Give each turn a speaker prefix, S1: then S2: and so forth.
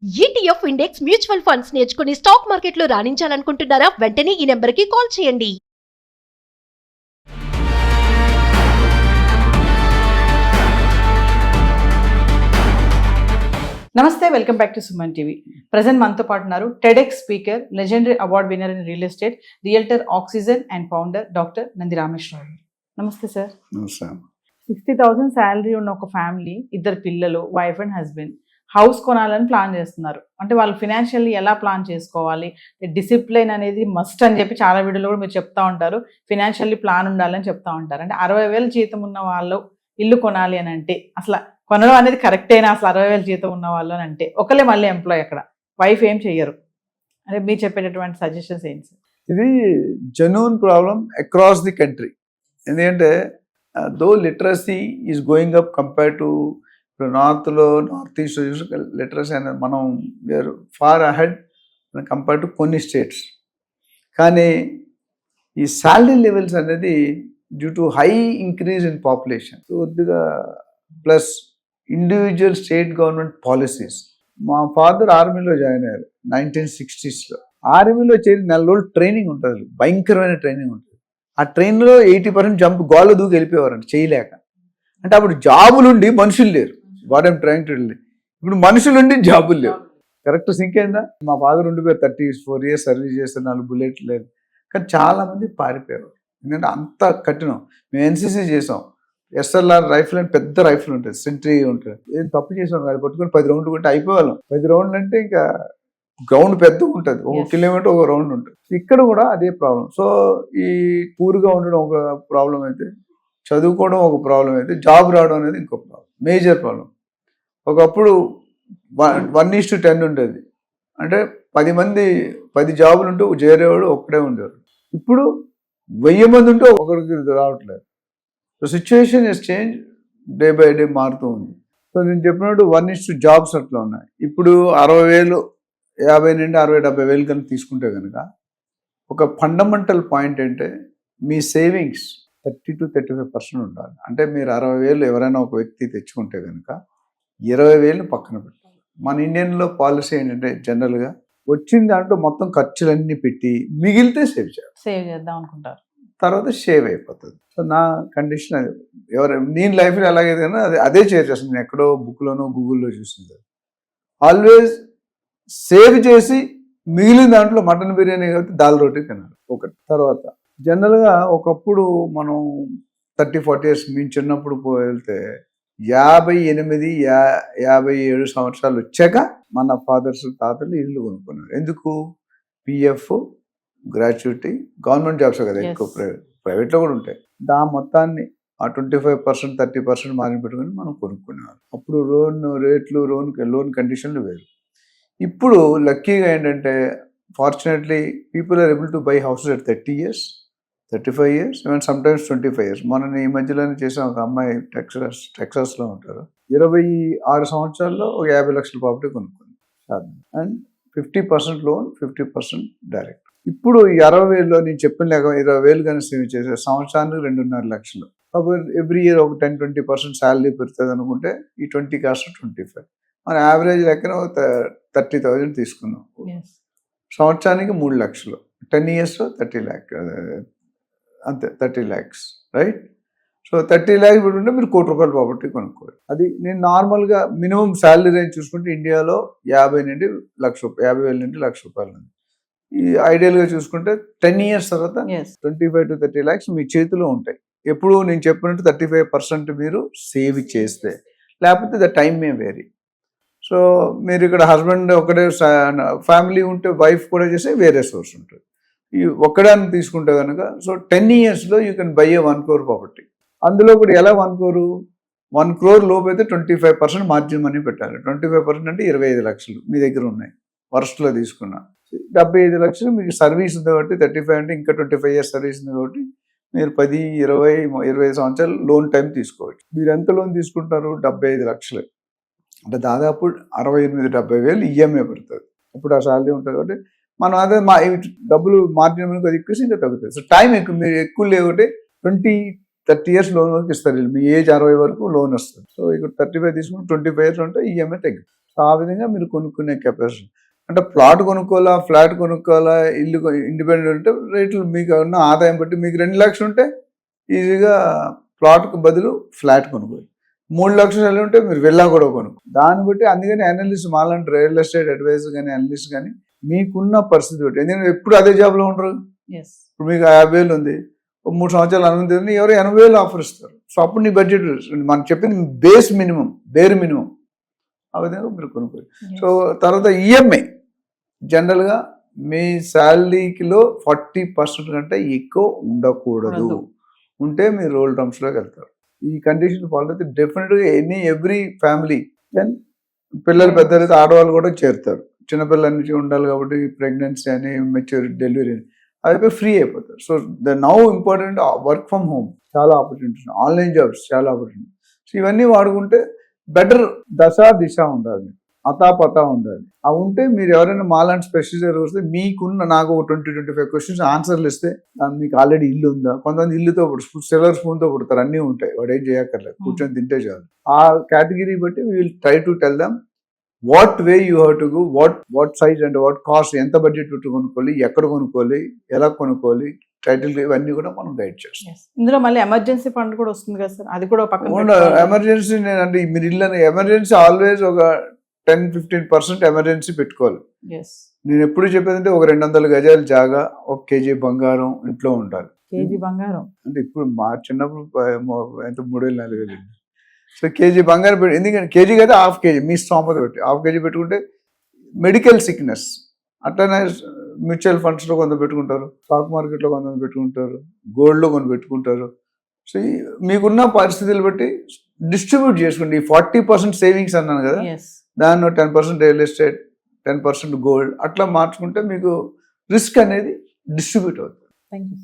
S1: ETF index mutual funds నేర్చుకుని stock మార్కెట్లో రాణించాలనుకుంటున్నారా? వెంటనే ఈ నెంబర్కి కాల్ చేయండి.
S2: నమస్తే, welcome back to Suman TV. Present మనతో పాటు ఉన్నారు TEDx speaker, legendary award winner in real estate, realtor oxygen and founder doctor Nandi Rameshwar Rao. నమస్తే సార్. 60,000 శాలరీ ఉన్న ఒక ఫ్యామిలీ, ఇద్దరు పిల్లలు, వైఫ్ అండ్ హస్బెండ్, హౌస్ కొనాలని ప్లాన్ చేస్తున్నారు. అంటే వాళ్ళు ఫినాన్షియల్లీ ఎలా ప్లాన్ చేసుకోవాలి, డిసిప్లిన్ అనేది మస్ట్ అని చెప్పి చాలా వీడియోలో కూడా మీరు చెప్తా ఉంటారు. ఫినాన్షియల్లీ ప్లాన్ ఉండాలని చెప్తా ఉంటారు. అంటే 60,000 జీతం ఉన్న వాళ్ళు ఇల్లు కొనాలి అని అంటే అసలు కొనడం అనేది కరెక్టేనా? అసలు 60,000 జీతం ఉన్న వాళ్ళు అని అంటే ఒకళ్ళే మళ్ళీ ఎంప్లాయ్, అక్కడ వైఫ్ ఏం చెయ్యరు. అంటే మీరు చెప్పేటటువంటి సజెషన్స్ ఏంటి సార్?
S3: ఇది genuine problem across the country. ఎందుకంటే though literacy is going up compare to ఇప్పుడు నార్త్ ఈస్ట్ లిటరసీ అనేది మనం వేరు ఫార్ అహెడ్ కంపేర్ టు కొన్ని స్టేట్స్. కానీ ఈ శాలరీ లెవెల్స్ అనేది due to high increase in population కొద్దిగా plus individual state government policies. మా ఫాదర్ ఆర్మీలో జాయిన్ అయ్యారు 1960s. ఆర్మీలో చేరి 4 రోజులు ట్రైనింగ్ ఉంటుంది, భయంకరమైన ట్రైనింగ్ ఉంటుంది. ఆ ట్రైన్లో 80% జంప్ గోళ్ళ దూకి వెళ్ళిపోయేవారండి చేయలేక. అంటే అప్పుడు జాబులుండి మనుషులు లేరు. What I'm trying to tell. ఇప్పుడు మనుషులుండి జాబులు లేవు. కరెక్ట్ సింక్ అయిందా? మా ఫాదర్ ఉండిపోయారు 34 years సర్వీస్ చేస్తారు, 4 బుల్లెట్లు లేదు. కానీ చాలా మంది పారిపోయారు. ఎందుకంటే అంత కఠినం. మేము ఎన్సీసీ చేసాం. ఎస్ఎల్ఆర్ రైఫిల్ అని పెద్ద రైఫిల్ ఉంటుంది, సెంట్రీ ఉంటుంది. ఏం తప్పు చేసాం కాదు, పట్టుకొని 10 రౌండ్లు కొట్టి అయిపోవాళ్ళం. 10 రౌండ్లు అంటే ఇంకా గ్రౌండ్ పెద్దగా ఉంటుంది, 1 కిలోమీటర్ ఒక రౌండ్ ఉంటుంది. ఇక్కడ కూడా అదే ప్రాబ్లం. సో ఈ పూర్గా ఉండడం ఒక ప్రాబ్లం అయితే, చదువుకోవడం ఒక ప్రాబ్లం అయితే, జాబ్ రావడం అనేది ఇంకో ప్రాబ్లం, మేజర్ ప్రాబ్లం. ఒకప్పుడు 1:10 ఉండేది. అంటే 10 జాబులు ఉంటూ చేరేవాడు ఒక్కడే ఉండేవాడు. ఇప్పుడు 1000 మంది ఉంటే ఒకరికి రావట్లేదు. So situation is change, day by day మారుతూ ఉంది. సో నేను చెప్పినట్టు 1:2 జాబ్స్ అట్లా ఉన్నాయి. ఇప్పుడు 60,000, 50 నుండి 60,000-70,000 కనుక తీసుకుంటే కనుక ఒక ఫండమెంటల్ పాయింట్ అంటే మీ సేవింగ్స్ 30-35% ఉండాలి. అంటే మీరు 60,000 ఎవరైనా ఒక వ్యక్తి తెచ్చుకుంటే కనుక 20,000 పక్కన పెట్టాలి. మన ఇండియన్లో పాలసీ ఏంటంటే జనరల్గా వచ్చిన దాంట్లో మొత్తం ఖర్చులన్నీ పెట్టి మిగిలితే సేవ్
S2: చేద్దాం అనుకుంటారు,
S3: తర్వాత సేవ్ అయిపోతుంది. సో నా కండిషన్ అది. నేను లైఫ్లో ఎలాగైతే అదే చేసేస్తాను. నేను ఎక్కడో బుక్లోనో గూగుల్లో చూసింది. ఆల్వేస్ సేవ్ చేసి మిగిలిన దాంట్లో మటన్ బిర్యానీ కాబట్టి దాల్ రోటీ తినాలి ఒకటి. తర్వాత జనరల్గా ఒకప్పుడు మనం 30-40 years మేము చిన్నప్పుడు వెళ్తే 58-57 సంవత్సరాలు వచ్చాక మన ఫాదర్స్ తాతలు ఇల్లు కొనుక్కున్నారు. ఎందుకు? పిఎఫ్, గ్రాట్యుటీ, గవర్నమెంట్ జాబ్స్ కదా ఎక్కువ, ప్రైవేట్లో కూడా ఉంటాయి. మొత్తాన్ని ఆ 25%, 30% మార్జిన్ పెట్టుకుని మనం కొనుక్కునేవారు. అప్పుడు లోన్ కండిషన్లు వేరు. ఇప్పుడు లక్కీగా ఏంటంటే fortunately people are able to buy houses at 30 years, 35 years, even sometimes 25 years. మనం ఈ మధ్యలోనే చేసాం. ఒక అమ్మాయి టెక్సాస్లో ఉంటారు, 26 సంవత్సరాల్లో ఒక 50 లక్షల ప్రాపర్టీ కొనుక్కుంది. And 50% loan, 50% direct. ఇప్పుడు ఈ 60,000లో నేను చెప్పిన లేక 20,000 కానీ సేవ్ చేసే సంవత్సరానికి 2.5 లక్షలు. కాబట్టి ఎవ్రీ ఇయర్ ఒక 10-20% శాలరీ పెరుగుతుంది అనుకుంటే ఈ 20 కాస్ట్ 25. మన యావరేజ్ లెక్కన 30,000 తీసుకున్నాం. సంవత్సరానికి 3 లక్షలు, 10 years 30 lakhs అంతే, 30 lakhs రైట్. సో 30 lakhs పెట్టుకుంటే మీరు ₹1 కోటి ప్రాపర్టీ కొనుక్కోవాలి. అది నేను నార్మల్గా మినిమం శాలరీ రేంజ్ చూసుకుంటే ఇండియాలో 50,000 నుండి 1,00,000 ఉంది. ఈ ఐడియల్గా చూసుకుంటే 10 years తర్వాత 25-30 lakhs మీ చేతిలో ఉంటాయి. ఎప్పుడు నేను చెప్పినట్టు 35% మీరు సేవ్ చేస్తే, లేకపోతే the time may vary. So మీరు ఇక్కడ హస్బెండ్ ఒకటే, ఫ్యామిలీ ఉంటే వైఫ్ కూడా చేస్తే వేరే సోర్స్ ఉంటుంది. ఈ ఒక్కడాన్ని తీసుకుంటే కనుక సో 10 yearsలో you can buy a 1 crore property. అందులో కూడా ఎలా 1 crore లోపు అయితే 25% మార్జిన్ మనీ పెట్టాలి. 25% అంటే 25 లక్షలు మీ దగ్గర ఉన్నాయి. వర్స్ట్లో తీసుకున్నా 75 లక్షలు మీకు సర్వీస్ ఉంది కాబట్టి, 35 అంటే ఇంకా 25 years సర్వీస్ ఉంది కాబట్టి మీరు 10, 20, 25 సంవత్సరాలు లోన్ టైం తీసుకోవచ్చు. మీరు ఎంత లోన్ తీసుకుంటారు? 75 లక్షలు. అంటే దాదాపు 68,000-70,000 ఈఎంఐ పడుతుంది. అప్పుడు ఆ శాలరీ ఉంటుంది కాబట్టి మనం అదే డబ్బులు మార్జిన్ మనకు అది ఎక్కువ ఇంకా తగ్గుతుంది. సో టైం ఎక్కువ, మీరు ఎక్కువ లేకపోతే 20-30 years లోన్ వరకు ఇస్తారు. మీ ఏజ్ 60 వరకు లోన్ వస్తుంది. సో ఇక్కడ 35 తీసుకుంటే 25 years ఉంటే ఈఎంఐ తగ్గుతుంది. సో ఆ విధంగా మీరు కొనుక్కునే కెపాసిటీ. అంటే ప్లాట్ కొనుక్కోవాలా, ఫ్లాట్ కొనుక్కోవాలా, ఇల్లు ఇండిపెండెంట్ ఉంటే రేట్లు మీకు ఉన్న ఆదాయం బట్టి మీకు 2 లక్షలు ఉంటే ఈజీగా ప్లాట్కు బదులు ఫ్లాట్ కొనుక్కోవాలి. 3 లక్షలు ఉంటే మీరు విల్లా కూడా కొనుక్కో. దాన్ని బట్టి అందుకని అనలిస్ట్ మాలాంటి రియల్ ఎస్టేట్ అడ్వైజర్ కానీ అనలిస్ట్ కానీ మీకున్న పరిస్థితి బట్టి, ఎందుకంటే ఎప్పుడు అదే జాబ్లో ఉండరు. ఇప్పుడు మీకు 50,000 ఉంది, 3 సంవత్సరాలు అనుమతి ఎవరు 80,000 ఆఫర్ ఇస్తారు. సో అప్పుడు నీ బడ్జెట్ మనం చెప్పింది బేర్ మినిమం ఆ విధంగా మీరు కొనుక్కోవాలి. సో తర్వాత ఈఎంఐ జనరల్గా మీ శాలరీకిలో 40% కంటే ఎక్కువ ఉండకూడదు. ఉంటే మీరు రోల్ టర్మ్స్లోకి వెళ్తారు. ఈ కండిషన్ ఫాలో అయితే డెఫినెట్గా ఎవ్రీ ఫ్యామిలీ దెన్ పిల్లలు పెద్దలైతే ఆడవాళ్ళు కూడా చేరుతారు. చిన్నపిల్లల నుంచి ఉండాలి కాబట్టి ప్రెగ్నెన్సీ అని మెచ్యూర్ డెలివరీ అని అవి ఫ్రీ అయిపోతారు. So the now important work from home చాలా ఆపర్చునిటీస్, ఆన్లైన్ జాబ్స్ చాలా ఆపర్చునిటీ. సో ఇవన్నీ వాడుకుంటే బెటర్. దిశ ఉండాలి, అతాపతా ఉండాలి. అవి ఉంటే మీరు ఎవరైనా మాలాంటి స్పెషలిస్ట్ వస్తే మీకున్న నాకు ఒక 20-25 క్వశ్చన్స్ ఆన్సర్లు ఇస్తే మీకు ఆల్రెడీ ఇల్లు ఉందా, కొంతమంది ఇల్లుతో సిల్వర్ స్పూన్తో పుడతారు, అన్నీ ఉంటాయి, వాడు ఏం చేయక్కర్లేదు, కూర్చొని తింటే చాలు. ఆ కేటగిరీ బట్టి we will try to tell them what way you have to go, what size and what cost, ఎంత బడ్జెట్ పెట్టి కొనుక్కోవాలి, ఎక్కడ కొనుక్కోవాలి, ఎలా కొనుక్కోవాలి, టైటిల్ ఇవన్నీ కూడా మనం గైడ్ చేస్తాం.
S2: ఇందులో మళ్ళీ ఎమర్జెన్సీ ఫండ్ కూడా వస్తుంది కదా సార్, అది కూడా పక్కన
S3: ఎమర్జెన్సీ. అంటే మీరు ఇల్లు ఎమర్జెన్సీ ఆల్వేస్ ఒక 10-15% ఎమర్జెన్సీ పెట్టుకోవాలి. నేను ఎప్పుడు చెప్పేదంటే ఒక 200 గజాలు జాగా, 1 కేజీ బంగారం ఇంట్లో ఉండాలి.
S2: కేజీ బంగారం
S3: అంటే ఇప్పుడు మా చిన్నప్పుడు ఎంత 3,000-4,000. సో కేజీ బంగారం పెట్టి, ఎందుకంటే కేజీ కదా ½ కేజీ మీ స్తోమత పెట్టి ½ కేజీ పెట్టుకుంటే మెడికల్ సిక్నెస్. అట్లనే మ్యూచువల్ ఫండ్స్లో కొంత పెట్టుకుంటారు, స్టాక్ మార్కెట్లో కొంతమంది పెట్టుకుంటారు, గోల్డ్లో కొన్ని పెట్టుకుంటారు. సో మీకున్న పరిస్థితులు బట్టి డిస్ట్రిబ్యూట్ చేసుకోండి. 40% సేవింగ్స్ అన్నాను కదా, దాన్ని 10% రియల్ ఎస్టేట్, 10% గోల్డ్ అట్లా మార్చుకుంటే మీకు రిస్క్ అనేది డిస్ట్రిబ్యూట్ అవుతుంది.
S2: Thank you.